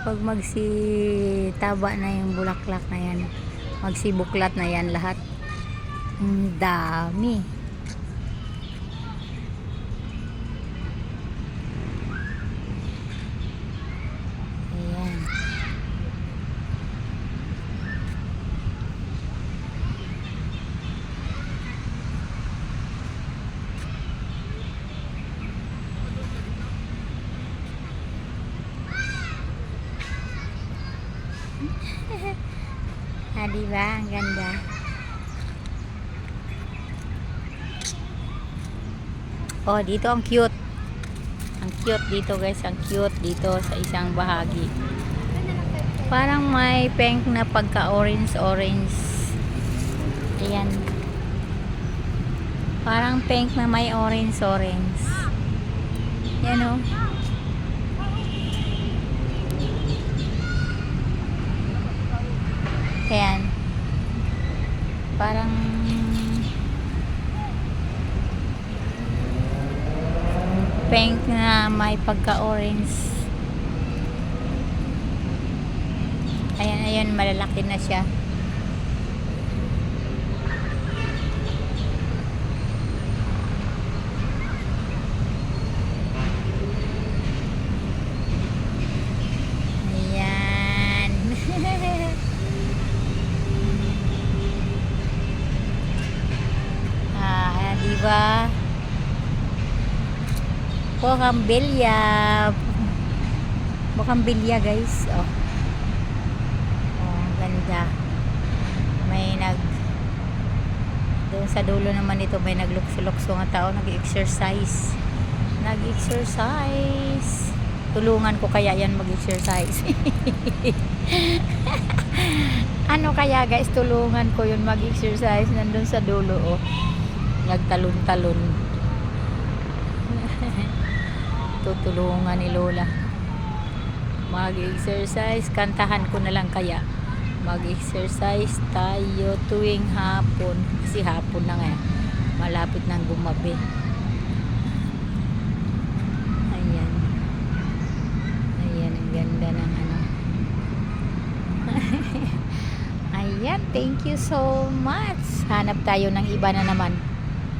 pag magsitaba na yung bulaklak na yan, magsibuklat na yan lahat. Ang dami. Ayan. Diba? Ang ganda. Oh, dito ang cute. Ang cute dito, guys. Ang cute dito sa isang bahagi. Parang may pink na pagka-orange. Ayan. Parang pink na may orange. Yan o. Ayan. Parang pink na may pagka-orange. Ayan, malalaki na siya. Ayan. Diba? Bukambilya guys. Oh, ganda. Doon sa dulo naman ito may naglukso-lukso nga tao, nag-exercise. Tulungan ko kaya yan mag-exercise. Ano kaya guys, tulungan ko yun mag-exercise. Nandun sa dulo oh, nagtalon-talon. Tutulungan ni Lola mag-exercise. Kantahan ko na lang kaya. Mag-exercise tayo tuwing hapon, kasi hapon na nga, malapit nang gumabi. Ayan, ang ganda ng ano. Ayan, thank you so much. Hanap tayo ng iba na naman.